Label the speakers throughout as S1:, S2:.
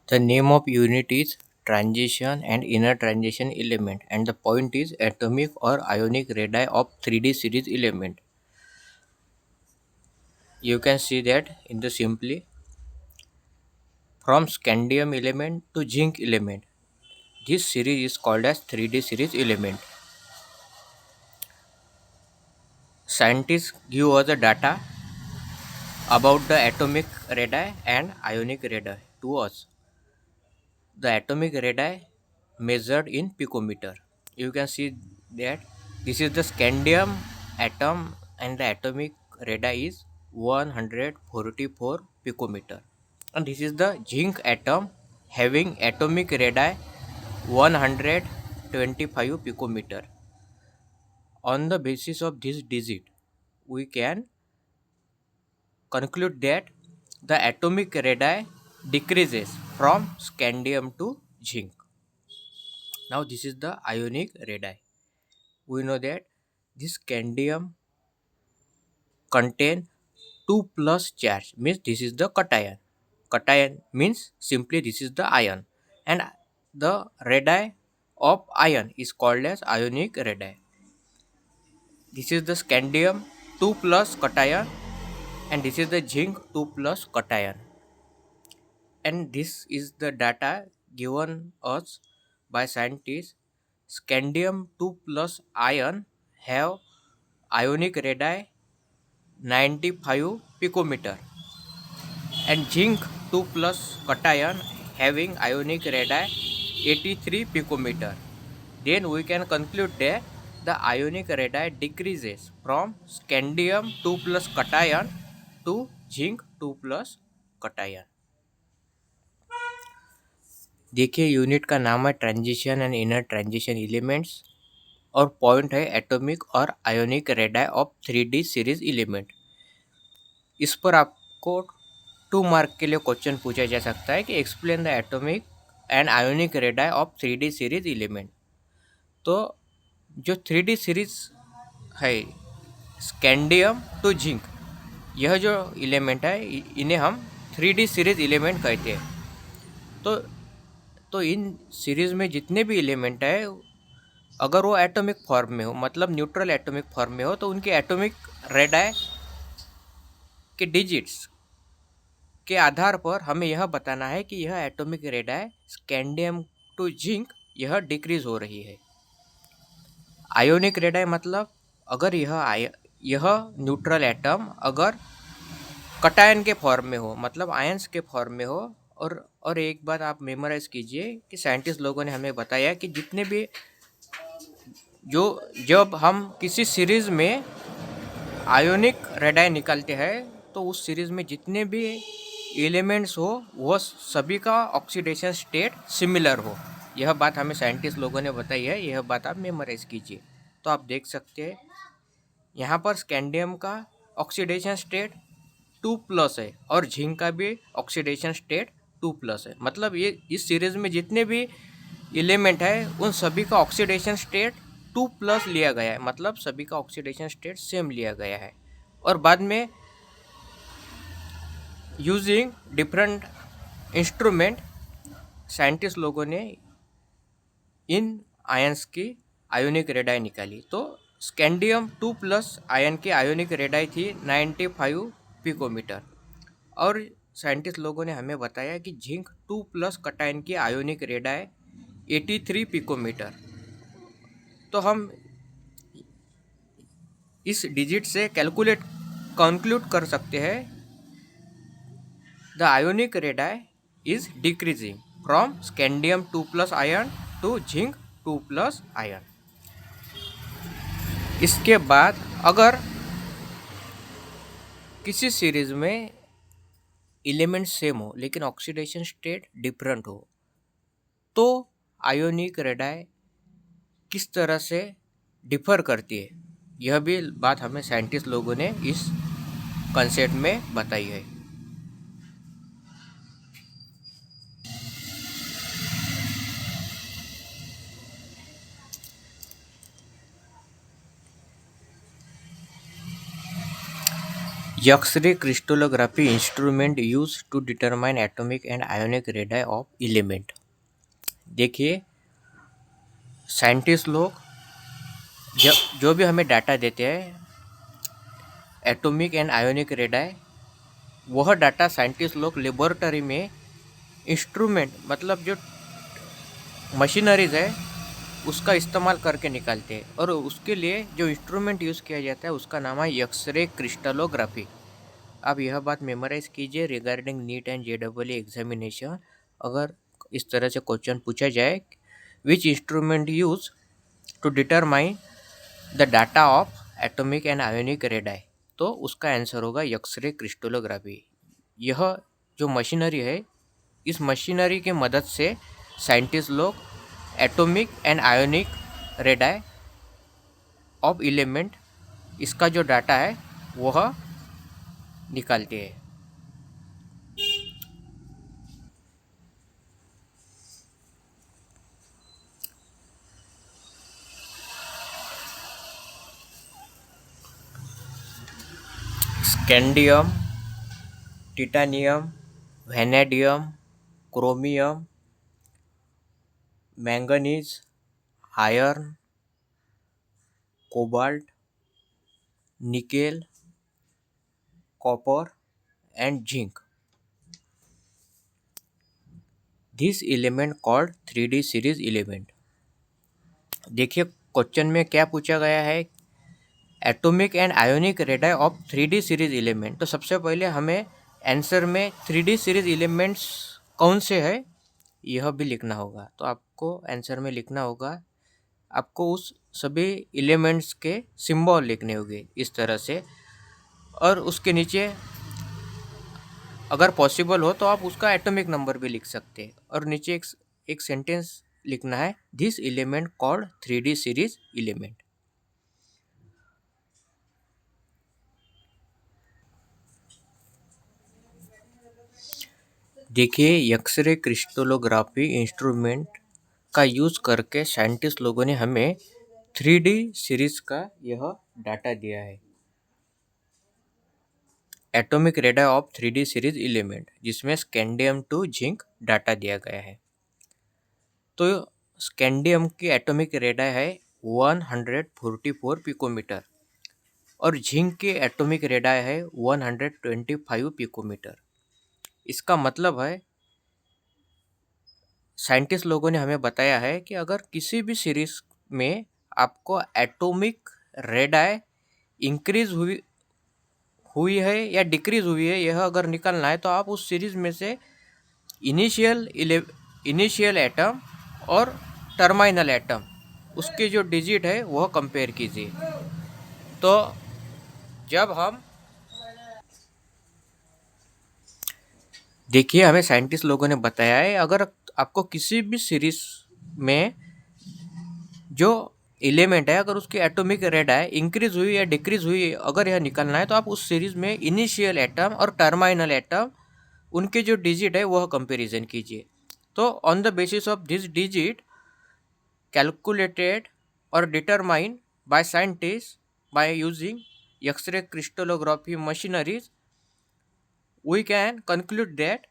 S1: The name of unit is transition and inner transition element, and the point is atomic or ionic radii of 3D series element. You can see that in the simply from scandium element to zinc element. This series is called as 3D series element. Scientists give us the data about the atomic radii and ionic radii to us. The atomic radii measured in picometer. You can see that this is the scandium atom and the atomic radii is 144 picometer. And this is the zinc atom having atomic radii 125 picometer. On the basis of this digit, we can conclude that the atomic radii decreases from scandium to zinc. Now this is the ionic radii. We know that this scandium contain 2 plus charge, means this is the cation. Cation means simply this is the ion, and the radii of ion is called as ionic radii. This is the scandium 2 plus cation, and this is the zinc 2 plus cation. And this is the data given us by scientists. Scandium 2 plus ion have ionic radii 95 picometer, and zinc 2 plus cation having ionic radii 83 picometer. Then we can conclude that the ionic radii decreases from scandium 2 plus cation to zinc 2 plus cation. देखिए unit का नाम है transition and inner transition elements, और point है atomic और ionic radii of 3D series element. इस पर आपको 2 मार्क के लिए क्वेश्चन पूछा जा सकता है कि explain the atomic and ionic radii of 3D series element. तो जो 3D सीरीज है स्कैंडियम टू जिंक, यह जो एलिमेंट है इन्हें हम 3D सीरीज एलिमेंट कहते हैं। तो इन सीरीज में जितने भी एलिमेंट है अगर वो एटॉमिक फॉर्म में हो, मतलब न्यूट्रल एटॉमिक फॉर्म में हो, तो उनके एटॉमिक रेडाई के डिजिट्स के आधार पर हमें यह बताना है कि यह atomic radii scandium to zinc यह डिक्रीज हो रही है। आयोनिक रेडाई मतलब अगर यह न्यूट्रल एटम अगर कटायन के फॉर्म में हो, मतलब आयंस के फॉर्म में हो। और एक बात आप मेमोराइज कीजिए कि साइंटिस्ट लोगों ने हमें बताया कि जितने भी जब हम किसी सीरीज में आयोनिक रेडाई निकालते हैं तो उस सीरीज में जितने भी एलिमेंट्स हो वह सभी का ऑक्सीडेशन स्टेट सिमिलर हो। यह बात हमें साइंटिस्ट लोगों ने बताई है, यह बात आप मेमोराइज कीजिए। तो आप देख सकते हैं यहाँ पर स्कैंडियम का ऑक्सीडेशन स्टेट 2 प्लस है और जिंक का भी ऑक्सीडेशन स्टेट 2 प्लस है। मतलब ये इस सीरीज में जितने भी एलिमेंट है उन सभी का ऑक्सीडेशन स्टेट 2 प्लस लिया गया है, मतलब सभी का ऑक्सीडेशन स्टेट सेम लिया गया है। और बाद में यूजिंग डिफरेंट इंस्ट्रूमेंट साइंटिस्ट लोगों ने इन आयंस की आयोनिक रेडाई निकाली। तो स्कैंडियम 2 प्लस आयन की आयोनिक रेडाई थी 95 पिकोमीटर, और साइंटिस्ट लोगों ने हमें बताया कि जिंक 2 प्लस कटायन की आयोनिक रेडाई 83 पिकोमीटर। तो हम इस डिजिट से कंक्लूड कर सकते हैं the ionic radii is decreasing from scandium 2 plus ion to zinc 2 plus ion. इसके बाद अगर किसी सीरीज में एलिमेंट सेम हो लेकिन ऑक्सीडेशन स्टेट डिफरेंट हो तो आयोनिक रेडाई किस तरह से डिफर करती है, यह भी बात हमें साइंटिस्ट लोगों ने इस कंसेप्ट में बताई है। X-ray crystallography instrument used to determine atomic and ionic radii of element। देखिए, साइंटिस्ट लोग जो भी हमें डाटा देते हैं एटॉमिक एंड आयोनिक रेडाई, वह डाटा साइंटिस्ट लोग लेबोरेटरी में इंस्ट्रूमेंट मतलब जो मशीनरीज है उसका इस्तेमाल करके निकालते हैं, और उसके लिए जो इंस्ट्रूमेंट यूज़ किया जाता है उसका नाम है एक्सरे क्रिस्टलोग्राफी। आप यह बात मेमोराइज कीजिए regarding NEET and JEE examination. अगर इस तरह से क्वेश्चन पूछा जाए, which instrument use to determine the data of atomic and ionic radii, तो उसका आंसर होगा एक्सरे क्रिस्टलोग्राफी। यह जो मशीनरी है, इस मशीनरी की मदद से साइंटिस्ट लोग atomic and ionic radii of element, इसका जो डाटा है वह निकालते हैं। Scandium, titanium, vanadium, chromium, manganese, iron, cobalt, nickel, copper and zinc, this element called 3D series element. देखिए क्वेश्चन में क्या पूछा गया है, atomic and ionic radii of 3D series element. तो सबसे पहले हमें आंसर में 3D सीरीज एलिमेंट्स कौन से है यह भी लिखना होगा। तो आपको आंसर में लिखना होगा, आपको उस सभी एलिमेंट्स के सिंबल लिखने होंगे इस तरह से, और उसके नीचे अगर पॉसिबल हो तो आप उसका एटॉमिक नंबर भी लिख सकते हैं, और नीचे एक सेंटेंस लिखना है, this element called 3D series element. देखिए एक्सरे क्रिस्टलोग्राफी इंस्ट्रूमेंट का यूज़ करके साइंटिस्ट लोगों ने हमें 3D सीरीज का यह डाटा दिया है, atomic radii of 3D series element, जिसमें स्कैंडियम टू जिंक डाटा दिया गया है। तो स्कैंडियम की एटॉमिक रेडाई है 144 पिकोमीटर, और जिंक की एटॉमिक रेडाई है 125 पिकोमीटर। इसका मतलब है साइंटिस्ट लोगों ने हमें बताया है कि अगर किसी भी सीरीज में आपको एटॉमिक रेडाई इंक्रीज हुई है या डिक्रीज हुई है, यह अगर निकालना है तो आप उस सीरीज में से इनिशियल एटम और टर्मिनल एटम, उसके जो डिजिट है वह कंपेयर कीजिए। तो जब हम देखिए, हमें साइंटिस्ट लोगों ने बताया है अगर आपको किसी भी सीरीज में जो एलिमेंट है अगर उसकी एटॉमिक रेडाई इंक्रीज हुई या डिक्रीज हुई अगर यह निकालना है, तो आप उस सीरीज में इनिशियल एटम और टर्मिनल एटम उनके जो डिजिट है वह कंपैरिजन कीजिए। तो on the basis of this digit calculated और determined by scientist by using x ray crystallography machineries, we can conclude that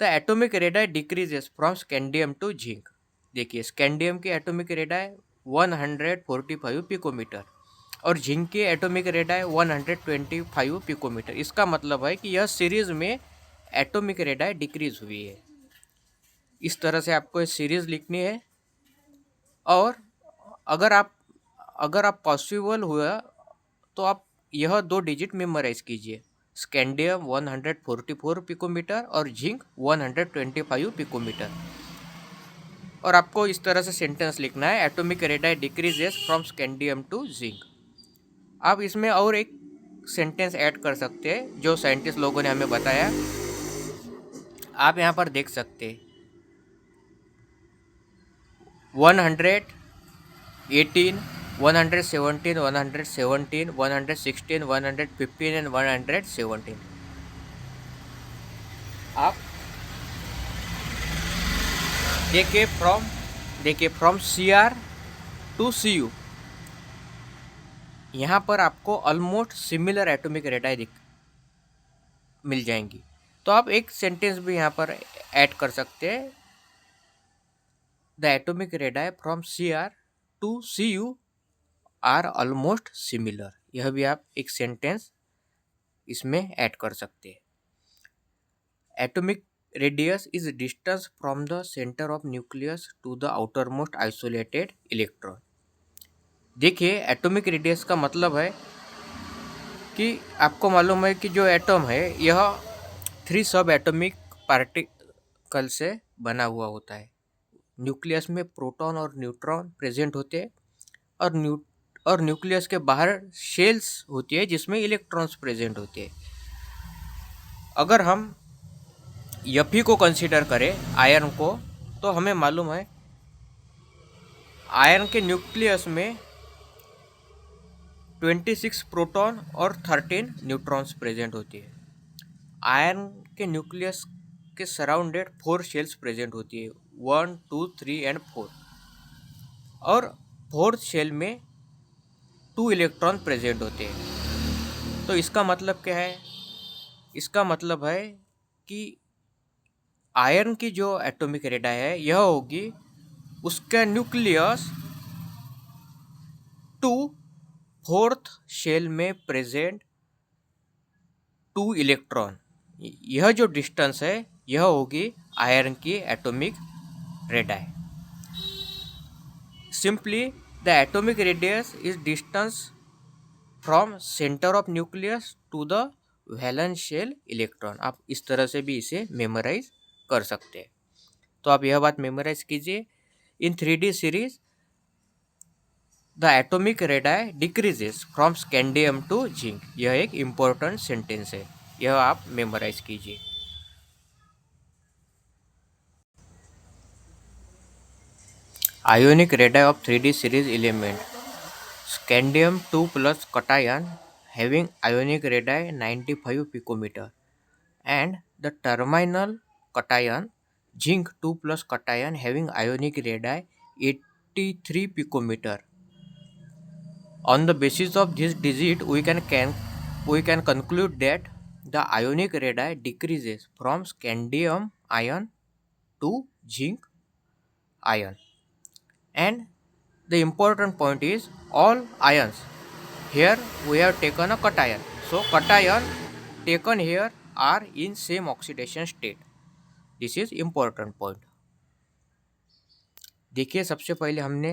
S1: the atomic radii decreases from scandium to zinc। देखिए scandium की atomic radii 145 picometre और zinc की atomic radii 125 picometre. इसका मतलब है कि यह सीरीज में एटॉमिक रेडाई डिक्रीज हुई है। इस तरह से आपको ये सीरीज लिखनी है, और अगर आप पॉसिबल हुआ तो आप यह दो डिजिट मेमोराइज कीजिए, स्कैंडियम 144 पिकोमीटर और जिंक 125 पिकोमीटर। और आपको इस तरह से सेंटेंस लिखना है, atomic radii decreases from scandium to zinc. आप इसमें और एक सेंटेंस ऐड कर सकते हैं जो साइंटिस्ट लोगों ने हमें बताया, आप यहाँ पर देख सकते हैं 118, 117, 116, 115 एंड 117। आप देखिए फ्रॉम CR टू CU, यहाँ पर आपको ऑलमोस्ट सिमिलर एटॉमिक रेडाई मिल जाएंगी। तो आप एक सेंटेंस भी यहाँ पर ऐड कर सकते हैं, the atomic radii from Cr to Cu are almost similar. यह भी आप एक सेंटेंस इसमें ऐड कर सकते हैं। Atomic radius is distance from the centre of nucleus to the outermost isolated electron. देखिए, एटॉमिक रेडियस का मतलब है कि आपको मालूम है कि जो एटम है यह 3 सब एटॉमिक पार्टिकल से बना हुआ होता है। न्यूक्लियस में प्रोटॉन और न्यूट्रॉन प्रेजेंट होते हैं और न्यूक्लियस के बाहर शेल्स होती है जिसमें इलेक्ट्रॉन्स प्रेजेंट होते हैं। अगर हम Fe को कंसीडर करें, आयरन को, तो हमें मालूम है आयरन के न्यूक्लियस में 26 प्रोटॉन और 13 न्यूट्रॉन्स प्रेजेंट होती है। आयरन के न्यूक्लियस के सराउंडेड 4 शेल्स प्रेजेंट होती है, 1, 2, 3 एंड 4, और 4th शेल में 2 इलेक्ट्रॉन प्रेजेंट होते हैं। तो इसका मतलब क्या है? इसका मतलब है कि आयरन की जो एटॉमिक रेडाई है यह होगी उसका न्यूक्लियस टू 4th शेल में प्रेजेंट 2 इलेक्ट्रॉन। यह जो डिस्टेंस है यह होगी आयरन की atomic radii. Simply the atomic radius is distance from centre of nucleus to the valence shell electron. आप इस तरह से भी इसे मेमोराइज कर सकते हैं। तो आप यह बात मेमोराइज कीजिए। In 3D series the atomic radii decreases from scandium to zinc. यह एक इम्पोर्टेंट सेंटेंस है, यह आप मेमोराइज कीजिए। Ionic radii of 3D series element scandium 2 plus cation having ionic radii 95 picometer and the terminal cation zinc 2 plus cation having ionic radii 83 picometer. On the basis of this digit we can conclude that the ionic radii decreases from scandium ion to zinc ion. And the important point is all ions. Here we have taken a cation. So cation taken here are in same oxidation state. This is important point. देखिए, सबसे पहले हमने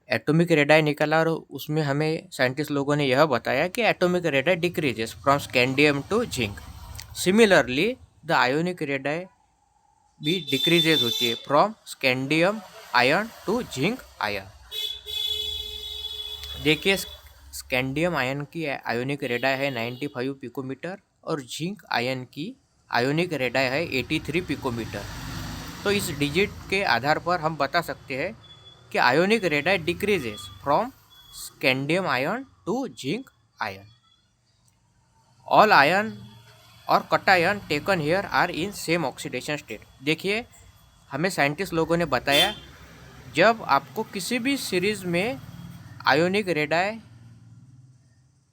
S1: atomic radii निकाला और उसमें हमें scientist लोगों ने यह बताया कि atomic radii decreases from scandium to zinc. Similarly the ionic radii भी डिक्रीजेस होती है from scandium ion to zinc ion. देखिए, स्कैंडियम आयन की आयोनिक रेडाई है 95 पिकोमीटर और जिंक आयन की आयोनिक रेडाई है 83 पिकोमीटर। तो इस डिजिट के आधार पर हम बता सकते हैं कि ionic radii decreases from scandium ion to zinc ion. All ion और cation taken here are in same oxidation state. देखिए, हमें साइंटिस्ट लोगों ने बताया जब आपको किसी भी सीरीज में आयोनिक रेडाई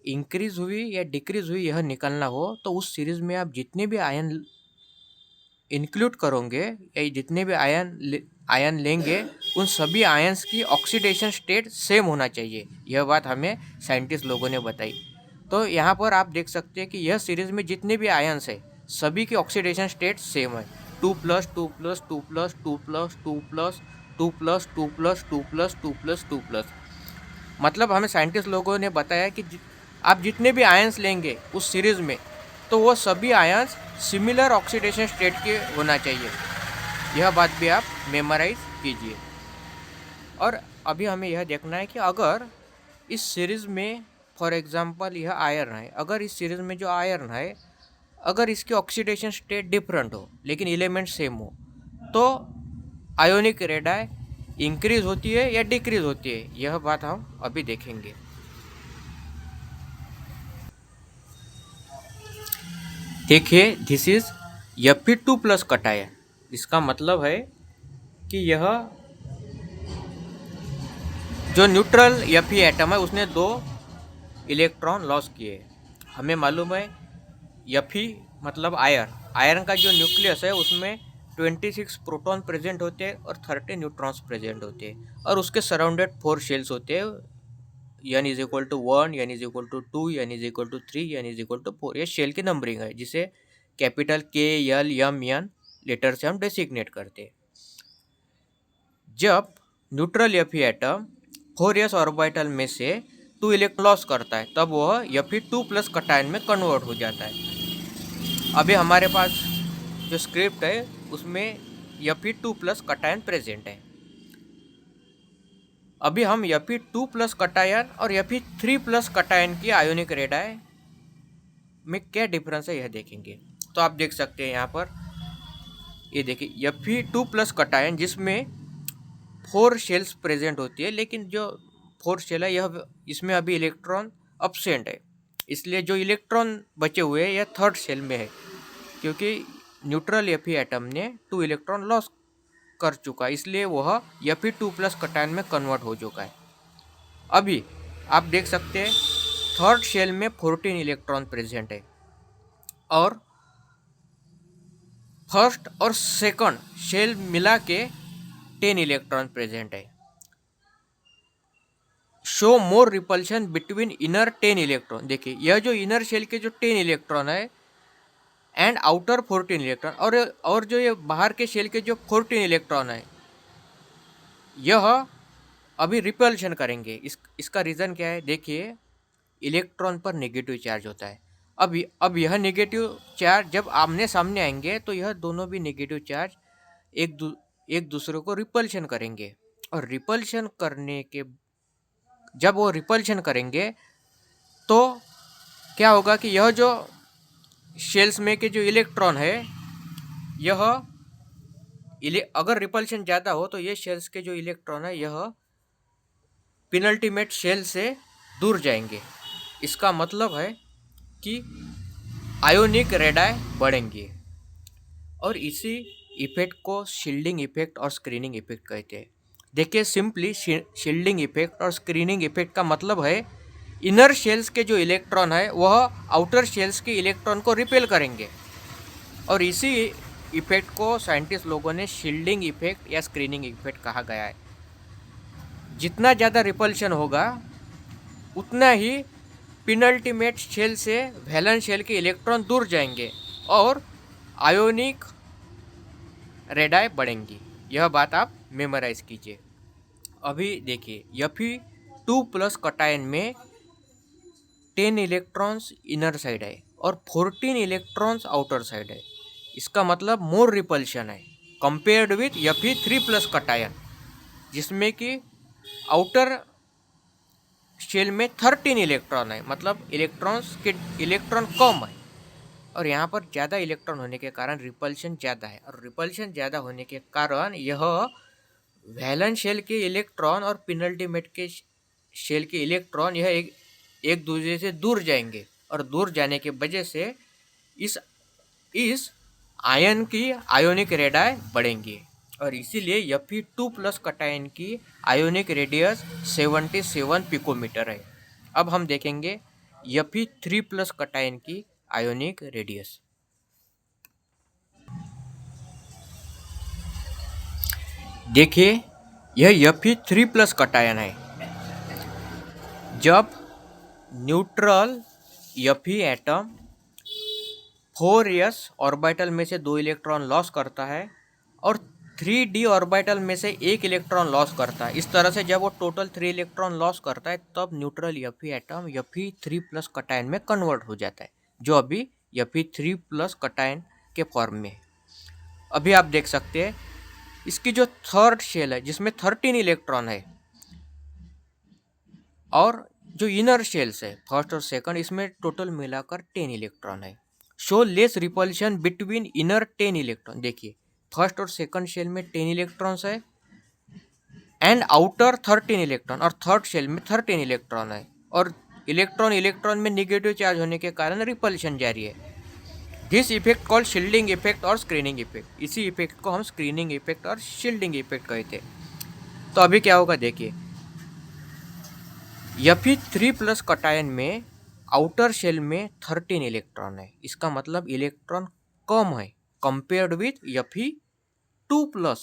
S1: इंक्रीज हुई या डिक्रीज हुई यह निकालना हो तो उस सीरीज में आप जितने भी आयन इंक्लूड करोगे या जितने भी आयन लेंगे उन सभी आयन्स की ऑक्सीडेशन स्टेट सेम होना चाहिए। यह बात हमें साइंटिस्ट लोगों ने बताई। तो यहाँ पर आप देख सकते हैं कि यह सीरीज में जितने भी आयन्स है सभी की ऑक्सीडेशन स्टेट सेम है, 2+, 2+, 2+, 2+, 2+, 2+, 2+, 2+, 2+, 2+। मतलब हमें साइंटिस्ट लोगों ने बताया कि आप जितने भी आयन्स लेंगे उस सीरीज में तो वो सभी आयन्स सिमिलर ऑक्सीडेशन स्टेट के होना चाहिए। यह बात भी आप मेमोराइज कीजिए। और अभी हमें यह देखना है कि अगर इस सीरीज में फॉर एग्जांपल यह आयरन है, अगर इस सीरीज में जो आयरन है अगर इसकी ऑक्सीडेशन स्टेट डिफरेंट हो लेकिन एलिमेंट सेम हो तो आयोनिक रेडाई इंक्रीज होती है या डिक्रीज होती है, यह बात हम अभी देखेंगे। देखिए, this is Fe2 plus cation. इसका मतलब है कि यह जो न्यूट्रल Fe एटम है उसने 2 इलेक्ट्रॉन लॉस किए। हमें मालूम है Fe मतलब आयरन। आयरन का जो न्यूक्लियस है उसमें 26 प्रोटॉन प्रेजेंट होते हैं और 30 न्यूट्रॉन्स प्रेजेंट होते हैं, और उसके सराउंडेड 4 शेल्स होते हैं। n is equal to 1, n is equal to 2, n is equal to 3, n is equal to 4। ये शेल की नंबरिंग है जिसे कैपिटल के, एल, एम, एन लेटर से हम डेसिग्नेट करते हैं। जब neutral Fe atom 4s orbital में से 2 इलेक्ट्रॉन लॉस करता है तब वह Fe2 प्लस कटायन में कन्वर्ट हो जाता है। अभी हमारे पास जो स्क्रिप्ट है उसमें Fe2 प्लस कटायन प्रेजेंट है। अभी हम Fe2 प्लस कटायन और Fe3 प्लस कटायन की आयोनिक रेडाई में क्या डिफरेंस है यह देखेंगे। तो आप देख सकते हैं यहाँ पर, ये देखिए Fe2 प्लस कटायन जिसमें 4 शेल्स प्रेजेंट होती है, लेकिन जो 4 शेल है यह इसमें अभी इलेक्ट्रॉन अब्सेंट है, इसलिए जो इलेक्ट्रॉन बचे हुए हैं यह थर्ड शेल में है, क्योंकि न्यूट्रल Fe एटम ने 2 इलेक्ट्रॉन लॉस कर चुका है, इसलिए वह Fe2 प्लस कटायन में कन्वर्ट हो चुका है। अभी आप देख सकते हैं थर्ड शेल में 14 इलेक्ट्रॉन प्रेजेंट है और फर्स्ट और सेकंड शेल मिला के 10 इलेक्ट्रॉन प्रेजेंट है। शो मोर रिपल्शन बिटवीन इनर 10 इलेक्ट्रॉन। देखिए यह जो इनर शेल के जो 10 इलेक्ट्रॉन है एंड आउटर 14 इलेक्ट्रॉन, और जो ये बाहर के शेल के जो 14 इलेक्ट्रॉन है यह अभी रिपल्शन करेंगे। इसका रीज़न क्या है, देखिए इलेक्ट्रॉन पर नेगेटिव चार्ज होता है। अब यह नेगेटिव चार्ज जब आमने सामने आएंगे तो यह दोनों भी नेगेटिव चार्ज एक दूसरे को रिपल्शन करेंगे, और रिपल्शन करने के जब वो रिपल्शन करेंगे तो क्या होगा कि यह जो शेल्स में के जो इलेक्ट्रॉन है यह अगर रिपल्शन ज़्यादा हो तो ये शेल्स के जो इलेक्ट्रॉन है यह पेनल्टीमेट शेल से दूर जाएंगे। इसका मतलब है कि आयोनिक रेडाई बढ़ेंगे, और इसी इफेक्ट को शील्डिंग इफेक्ट और स्क्रीनिंग इफेक्ट कहते हैं। देखिए सिंपली शील्डिंग इफेक्ट और स्क्रीनिंग इफेक्ट का मतलब है इनर शेल्स के जो इलेक्ट्रॉन है वह आउटर शेल्स के इलेक्ट्रॉन को रिपेल करेंगे, और इसी इफेक्ट को साइंटिस्ट लोगों ने शील्डिंग इफेक्ट या स्क्रीनिंग इफेक्ट कहा गया है। जितना ज़्यादा रिपल्शन होगा उतना ही पेनल्टीमेट शेल से वैलेंस शेल के इलेक्ट्रॉन दूर जाएंगे और आयोनिक रेडाई बढ़ेंगी। यह बात आप मेमोराइज कीजिए। अभी देखिए Fe2 प्लस कटायन में 10 इलेक्ट्रॉन्स इनर साइड है और 14 इलेक्ट्रॉन्स आउटर साइड है। इसका मतलब मोर रिपल्शन है compared with Fe3 plus cation, जिसमें कि आउटर शेल में 13 इलेक्ट्रॉन है, मतलब इलेक्ट्रॉन कम है, और यहाँ पर ज़्यादा इलेक्ट्रॉन होने के कारण रिपल्शन ज़्यादा है, और रिपल्शन ज़्यादा होने के कारण यह वैलेंस शेल के इलेक्ट्रॉन और पेनल्टीमेट के शेल के इलेक्ट्रॉन यह एक दूसरे से दूर जाएंगे, और दूर जाने की वजह से इस आयन की आयोनिक रेडाई बढ़ेंगी, और इसीलिए Fe2 प्लस कटायन की आयोनिक रेडियस 77 पिकोमीटर है। अब हम देखेंगे Fe3 प्लस कटायन की आयोनिक रेडियस। देखिए यह Fe3 प्लस कटायन है। जब neutral Fe atom 4s orbital में से 2 इलेक्ट्रॉन लॉस करता है और 3d ऑर्बिटल में से 1 इलेक्ट्रॉन लॉस करता है, इस तरह से जब वो टोटल 3 इलेक्ट्रॉन लॉस करता है तब neutral Fe atom Fe3 plus cation में कन्वर्ट हो जाता है, जो अभी Fe3 प्लस कटायन के फॉर्म में है। अभी आप देख सकते हैं इसकी जो थर्ड शेल है जिसमें 13 इलेक्ट्रॉन है, और जो इनर शेल्स है फर्स्ट और सेकंड इसमें टोटल मिलाकर 10 इलेक्ट्रॉन है। Show less repulsion between inner 10 electron. देखिए फर्स्ट और सेकंड शेल में 10 इलेक्ट्रॉन्स है एंड आउटर 13 इलेक्ट्रॉन, और थर्ड शेल में 13 इलेक्ट्रॉन है, और इलेक्ट्रॉन में निगेटिव चार्ज होने के कारण रिपल्शन जारी है। This effect called shielding effect और स्क्रीनिंग इफेक्ट। इसी इफेक्ट को हम स्क्रीनिंग इफेक्ट और शील्डिंग इफेक्ट कहते हैं। तो अभी क्या होगा देखिए Fe3 प्लस कटायन में आउटर शेल में 13 इलेक्ट्रॉन है, इसका मतलब इलेक्ट्रॉन कम है कंपेयर्ड विथ Fe2+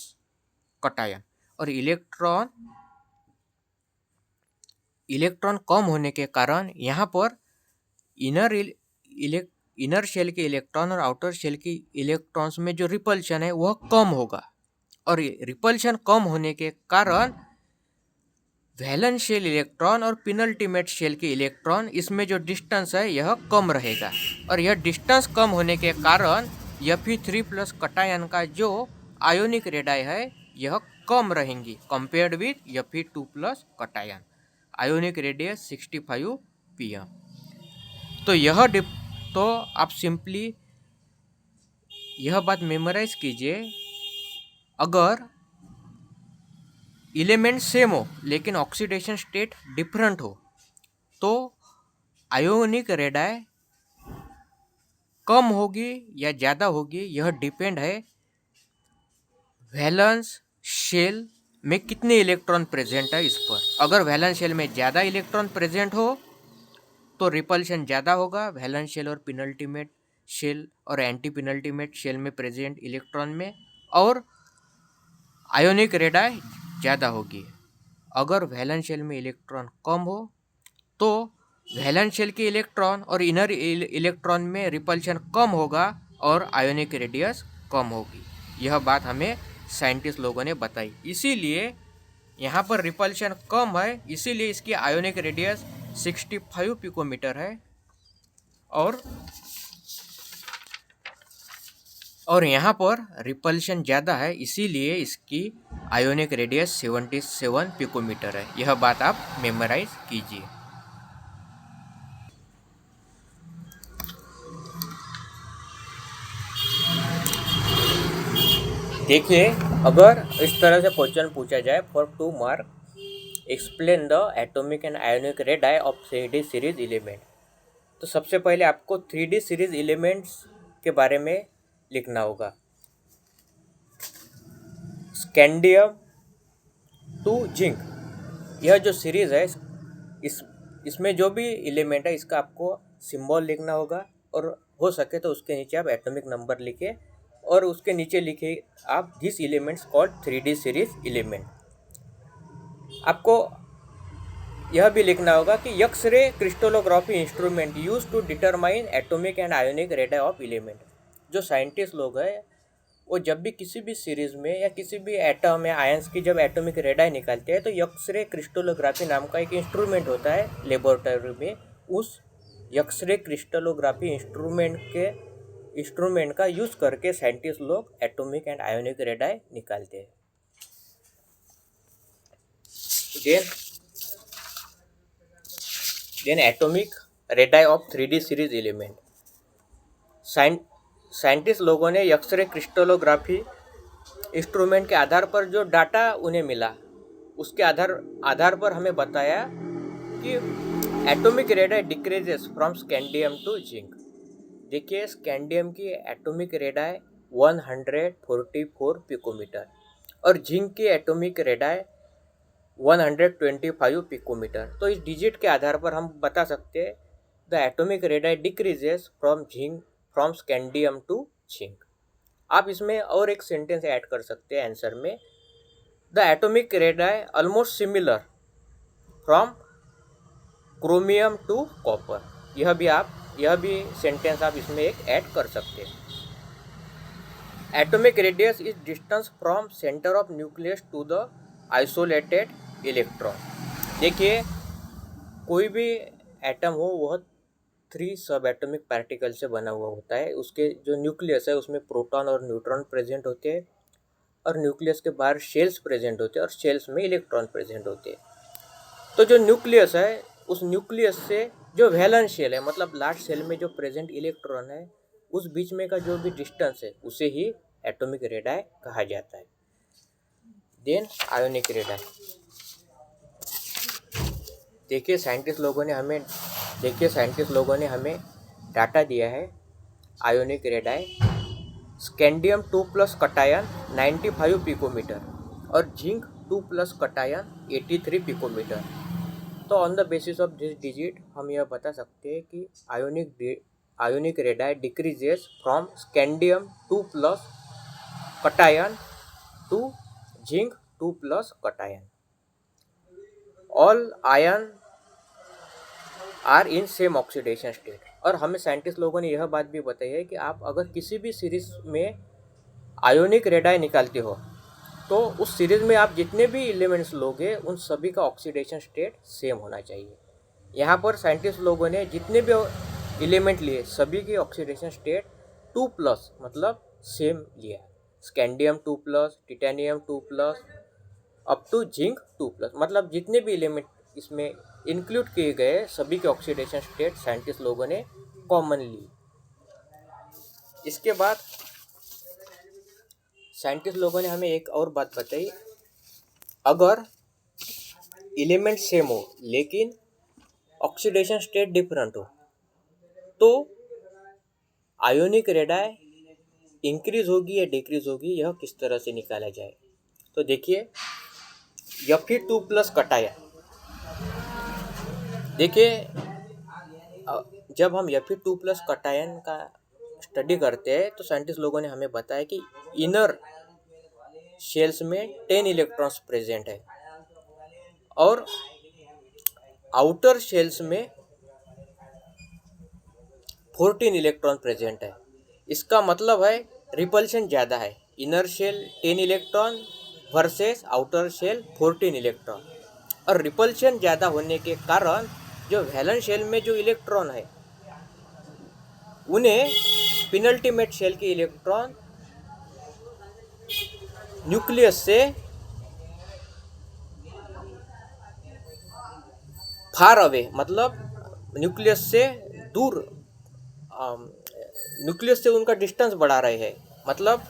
S1: कटायन। और इलेक्ट्रॉन कम होने के कारण यहाँ पर इनर शेल के इलेक्ट्रॉन और आउटर शेल के इलेक्ट्रॉन्स में जो रिपल्शन है वह कम होगा, और रिपल्शन कम होने के कारण वैलेंस शेल इलेक्ट्रॉन और पेनल्टीमेट शेल के इलेक्ट्रॉन इसमें जो डिस्टेंस है यह कम रहेगा, और यह डिस्टेंस कम होने के कारण Fe3+ कटायन का जो आयोनिक रेडाई है यह कम रहेंगी compared with Fe2+ cation. Ionic radius 65 pm। तो आप सिंपली यह बात मेमोराइज कीजिए, अगर एलिमेंट सेम हो लेकिन ऑक्सीडेशन स्टेट डिफरेंट हो तो आयोनिक रेडाई कम होगी या ज़्यादा होगी, यह डिपेंड है वैलेंस शेल में कितने इलेक्ट्रॉन प्रेजेंट है इस पर। अगर वैलेंस शेल में ज़्यादा इलेक्ट्रॉन प्रेजेंट हो तो रिपल्शन ज़्यादा होगा वैलेंस शेल और पेनल्टीमेट शेल और एंटी पेनल्टीमेट शेल में प्रेजेंट इलेक्ट्रॉन में, और आयोनिक रेडाई ज़्यादा होगी। अगर वैलेंस शेल में इलेक्ट्रॉन कम हो तो वैलेंस शेल के इलेक्ट्रॉन और इनर इलेक्ट्रॉन में रिपल्शन कम होगा और आयोनिक रेडियस कम होगी। यह बात हमें साइंटिस्ट लोगों ने बताई, इसीलिए यहाँ पर रिपल्शन कम है, इसीलिए इसकी आयोनिक रेडियस 65 पिकोमीटर है, और यहाँ पर रिपल्शन ज़्यादा है, इसीलिए इसकी आयोनिक रेडियस 77 पिकोमीटर है। यह बात आप मेमोराइज कीजिए। देखिए, अगर इस तरह से क्वेश्चन पूछा जाए for 2 mark, explain the atomic and ionic radii of 3D series element, तो सबसे पहले आपको 3D सीरीज एलिमेंट्स के बारे में लिखना होगा। स्कैंडियम टू जिंक, यह जो सीरीज है इसमें जो भी एलिमेंट है इसका आपको सिंबल लिखना होगा, और हो सके तो उसके नीचे आप एटॉमिक नंबर लिखे और उसके नीचे लिखे आप this elements called 3D series element. आपको यह भी लिखना होगा कि x-ray crystallography instrument use to determine atomic and ionic radii of element. जो साइंटिस्ट लोग हैं वो जब भी किसी भी सीरीज में या किसी भी एटम या आयंस की जब एटॉमिक रेडाई निकालते हैं तो एक्स-रे क्रिस्टलोग्राफी नाम का एक इंस्ट्रूमेंट होता है लेबोरेटरी में, उस एक्स-रे क्रिस्टलोग्राफी इंस्ट्रूमेंट का यूज करके साइंटिस्ट लोग एटॉमिक एंड आयोनिक रेडाई निकालते हैं। Then atomic radii of 3D series element. Scientist लोगों ने एक्स-रे क्रिस्टलोग्राफी इंस्ट्रूमेंट के आधार पर जो डाटा उन्हें मिला उसके आधार पर हमें बताया कि atomic radii decreases from scandium to zinc. देखिए, स्कैंडियम की एटॉमिक रेडाई 144 पिकोमीटर और जिंक की एटॉमिक रेडाई 125 पिकोमीटर। तो इस डिजिट के आधार पर हम बता सकते हैं the atomic radii decreases from scandium to zinc. आप इसमें और एक सेंटेंस ऐड कर सकते हैं आंसर में, the atomic radii almost similar from chromium to copper. यह भी सेंटेंस आप इसमें एक ऐड कर सकते हैं। Atomic radius is distance from centre of nucleus to the isolated electron. देखिए, कोई भी एटम हो वह 3 सब एटॉमिक पार्टिकल से बना हुआ होता है। उसके जो न्यूक्लियस है उसमें प्रोटॉन और न्यूट्रॉन प्रेजेंट होते हैं, और न्यूक्लियस के बाहर शेल्स प्रेजेंट होते हैं, और शेल्स में इलेक्ट्रॉन प्रेजेंट होते हैं। तो जो न्यूक्लियस है उस न्यूक्लियस से जो वैलेंस शेल है मतलब लास्ट शेल में जो प्रेजेंट इलेक्ट्रॉन है उस बीच में का जो भी डिस्टेंस है उसे ही एटॉमिक रेडाई कहा जाता है। Then ionic radii. देखिए, साइंटिस्ट लोगों ने हमें डाटा दिया है ionic radii. Scandium 2+ cation 95 picometer और जिंक 2+ कटायन 83 पिकोमीटर। तो on the basis of this digit हम यह बता सकते हैं कि ionic radii decreases from scandium 2+ cation to zinc 2+ cation. All ion are in same oxidation state. और हमें साइंटिस्ट लोगों ने यह बात भी बताई है कि आप अगर किसी भी सीरीज में आयोनिक रेडाई निकालते हो तो उस सीरीज में आप जितने भी एलिमेंट्स लोगे उन सभी का ऑक्सीडेशन स्टेट सेम होना चाहिए. यहाँ पर साइंटिस्ट लोगों ने जितने भी एलिमेंट लिए सभी की ऑक्सीडेशन स्टेट 2+ मतलब सेम लिया. Scandium 2+, titanium 2+, up to zinc 2+, मतलब जितने भी एलिमेंट इसमें इंक्लूड किए गए सभी के ऑक्सीडेशन स्टेट साइंटिस्ट लोगों ने कॉमन ली. इसके बाद साइंटिस्ट लोगों ने हमें एक और बात बताई, अगर एलिमेंट सेम हो लेकिन ऑक्सीडेशन स्टेट डिफरेंट हो तो आयोनिक रेडाई इंक्रीज होगी या डिक्रीज होगी, यह किस तरह से निकाला जाए. तो देखिए Fe2+ कटायन. देखिए जब हम Fe2+ कटायन का स्टडी करते हैं तो साइंटिस्ट लोगों ने हमें बताया कि इनर शेल्स में 10 इलेक्ट्रॉन्स प्रेजेंट है और आउटर शेल्स में 14 इलेक्ट्रॉन प्रेजेंट है. इसका मतलब है रिपल्शन ज़्यादा है. Inner shell 10 electron versus outer shell 14 electron. और रिपल्शन ज़्यादा होने के कारण जो वैलेंस शेल में जो इलेक्ट्रॉन है उन्हें पेनल्टीमेट शेल के इलेक्ट्रॉन न्यूक्लियस से फार अवे मतलब न्यूक्लियस से दूर, न्यूक्लियस से उनका डिस्टेंस बढ़ा रहे हैं. मतलब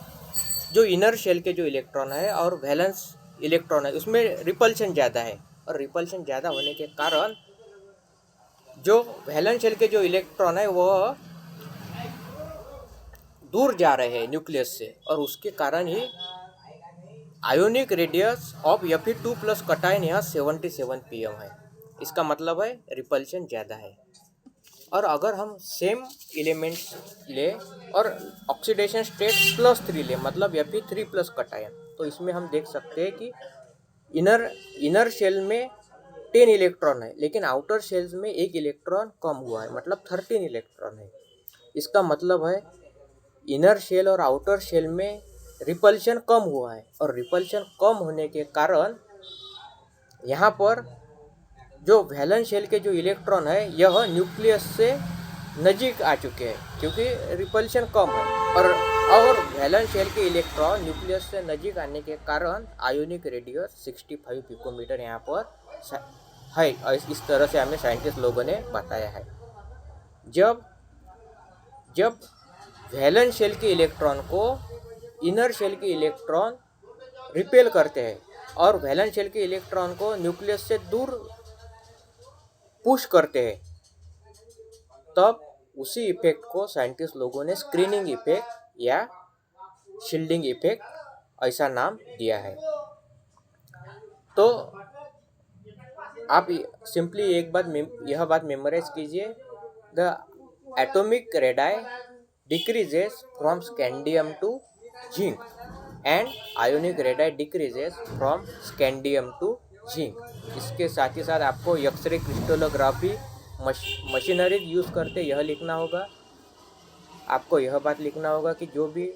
S1: जो इनर शेल के जो इलेक्ट्रॉन है और वैलेंस इलेक्ट्रॉन है उसमें रिपल्शन ज़्यादा है. और रिपल्शन ज़्यादा होने के कारण जो वैलेंस शेल के जो इलेक्ट्रॉन है वह दूर जा रहे हैं न्यूक्लियस से, और उसके कारण ही ionic radius of Fe2+ cation यहाँ 77 pm है. इसका मतलब है रिपल्शन ज़्यादा है. और अगर हम सेम एलिमेंट्स ले और ऑक्सीडेशन स्टेट +3 ले मतलब Fe3+ कटायन, तो इसमें हम देख सकते हैं कि इनर शेल में 10 इलेक्ट्रॉन है लेकिन आउटर शेल्स में एक इलेक्ट्रॉन कम हुआ है मतलब 13 इलेक्ट्रॉन है. इसका मतलब है इनर शेल और आउटर शेल में रिपल्शन कम हुआ है, और रिपल्शन कम होने के कारण यहाँ पर जो वैलेंस शेल के जो इलेक्ट्रॉन है यह न्यूक्लियस से नज़दीक आ चुके हैं क्योंकि रिपल्शन कम है. और वैलेंस शेल के इलेक्ट्रॉन न्यूक्लियस से नज़दीक आने के कारण आयोनिक रेडियस 65 पिकोमीटर यहाँ पर है. इस तरह से हमें साइंटिस्ट लोगों ने बताया है. जब वैलेंस शेल के इलेक्ट्रॉन को इनर शेल के इलेक्ट्रॉन रिपेल करते हैं और वैलेंस शेल के इलेक्ट्रॉन को न्यूक्लियस से दूर पुश करते हैं, तब उसी इफेक्ट को साइंटिस्ट लोगों ने स्क्रीनिंग इफेक्ट या शील्डिंग इफेक्ट ऐसा नाम दिया है. तो आप सिंपली यह बात मेमोराइज कीजिए, the atomic radii decreases from scandium to zinc and ionic radii decreases from scandium to zinc. इसके साथ ही साथ आपको एक्सरे क्रिस्टलोग्राफी मशीनरी यूज़ करते यह लिखना होगा. आपको यह बात लिखना होगा कि जो भी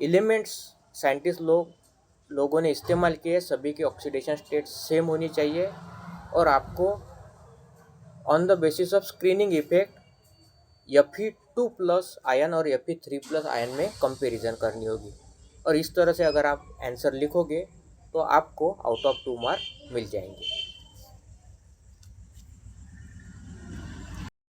S1: एलिमेंट्स साइंटिस्ट लोगों ने इस्तेमाल किए सभी की ऑक्सीडेशन स्टेट सेम होनी चाहिए, और आपको on the basis of screening effect Fe2+ ion और Fe3+ आयन में कंपैरिजन करनी होगी. और इस तरह से अगर आप आंसर लिखोगे तो आपको आउट ऑफ 2 मार्क मिल जाएंगे.